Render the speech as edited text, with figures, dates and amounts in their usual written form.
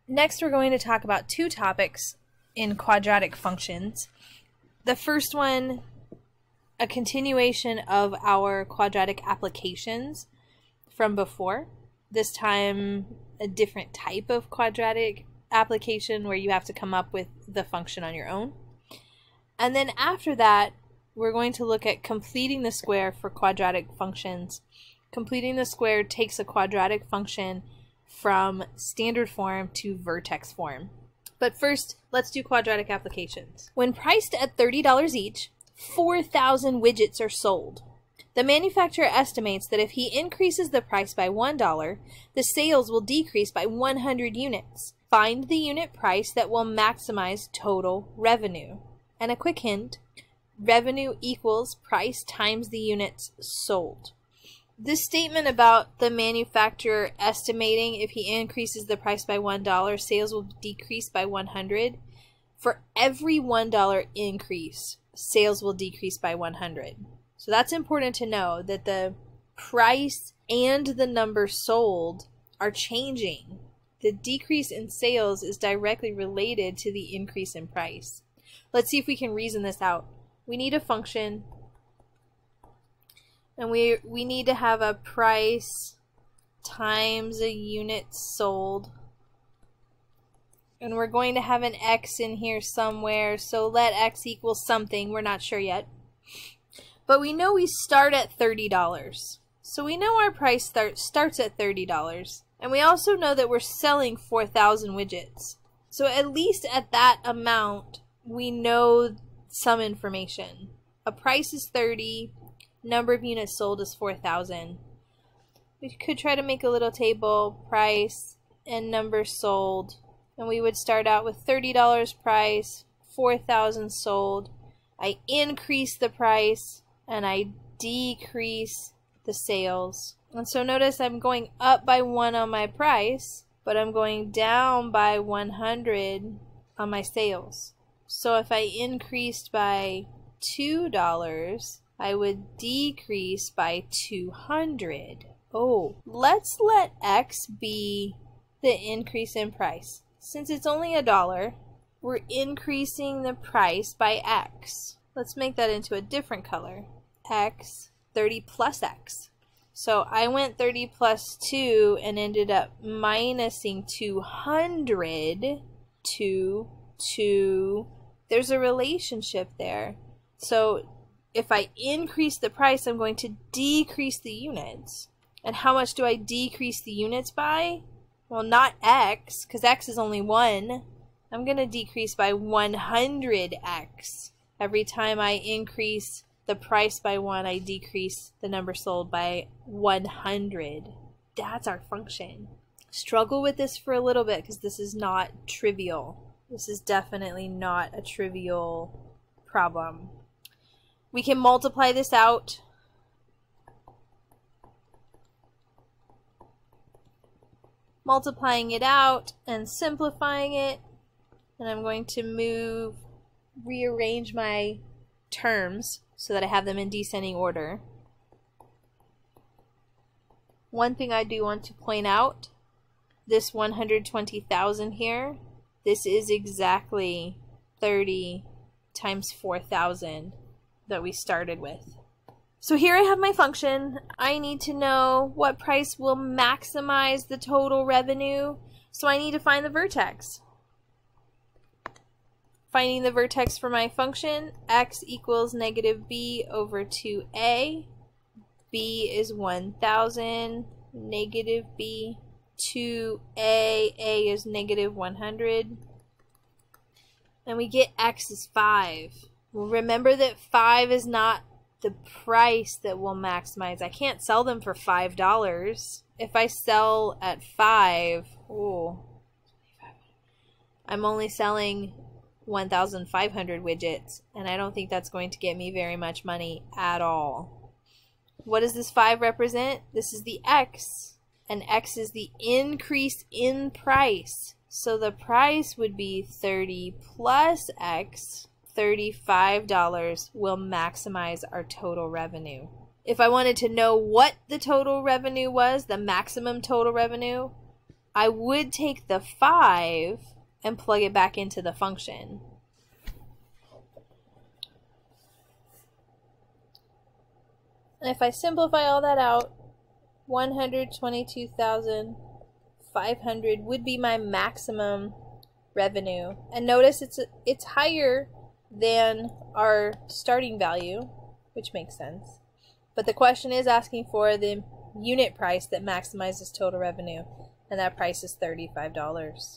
Next, we're going to talk about two topics in quadratic functions. The first one, a continuation of our quadratic applications from before. This time, a different type of quadratic application where you have to come up with the function on your own. And then after that, we're going to look at completing the square for quadratic functions. Completing the square takes a quadratic function from standard form to vertex form. But first, let's do quadratic applications. When priced at $30 each, 4,000 widgets are sold. The manufacturer estimates that if he increases the price by $1, the sales will decrease by 100 units. Find the unit price that will maximize total revenue. And a quick hint, revenue equals price times the units sold. This statement about the manufacturer estimating if he increases the price by $1, sales will decrease by 100. For every $1 increase, sales will decrease by 100. So that's important to know, that the price and the number sold are changing. The decrease in sales is directly related to the increase in price. Let's see if we can reason this out. We need a function, and we need to have a price times a unit sold. And we're going to have an x in here somewhere, so let x equal something. We're not sure yet. But we know we start at $30. So we know our price starts at $30. And we also know that we're selling 4,000 widgets. So at least at that amount, we know some information. A price is 30, number of units sold is 4,000. We could try to make a little table, price and number sold. And we would start out with $30 price, 4,000 sold. I increase the price and I decrease the sales. And so notice I'm going up by 1 on my price, but I'm going down by 100 on my sales. So if I increased by $2, I would decrease by 200. Oh, let's let x be the increase in price. Since it's only $1, we're increasing the price by x. Let's make that into a different color. X, 30 plus x. So I went 30 plus 2 and ended up minusing 200 to 2. There's a relationship there. So if I increase the price, I'm going to decrease the units. And how much do I decrease the units by? Well, not x, because x is only 1. I'm going to decrease by 100x. Every time I increase the price by 1, I decrease the number sold by 100. That's our function. Struggle with this for a little bit because this is not trivial. This is definitely not a trivial problem. We can multiply this out. Multiplying it out and simplifying it. And I'm going to rearrange my terms so that I have them in descending order. One thing I do want to point out, this 120,000 here, this is exactly 30 times 4,000 that we started with. So here I have my function. I need to know what price will maximize the total revenue, so I need to find the vertex. Finding the vertex for my function, x equals negative b over 2a. b is 1,000, negative b, 2a, a is negative 100. And we get x is 5. Well, remember that 5 is not the price that will maximize. I can't sell them for $5. If I sell at 5, I'm only selling 1,500 widgets, and I don't think that's going to get me very much money at all. What does this 5 represent? This is the x, and x is the increase in price. So the price would be 30 plus x. $35 will maximize our total revenue. If I wanted to know what the total revenue was, the maximum total revenue, I would take the 5 and plug it back into the function. And if I simplify all that out, 122,500 would be my maximum revenue. And notice it's higher than our starting value, which makes sense. But the question is asking for the unit price that maximizes total revenue, and that price is $35.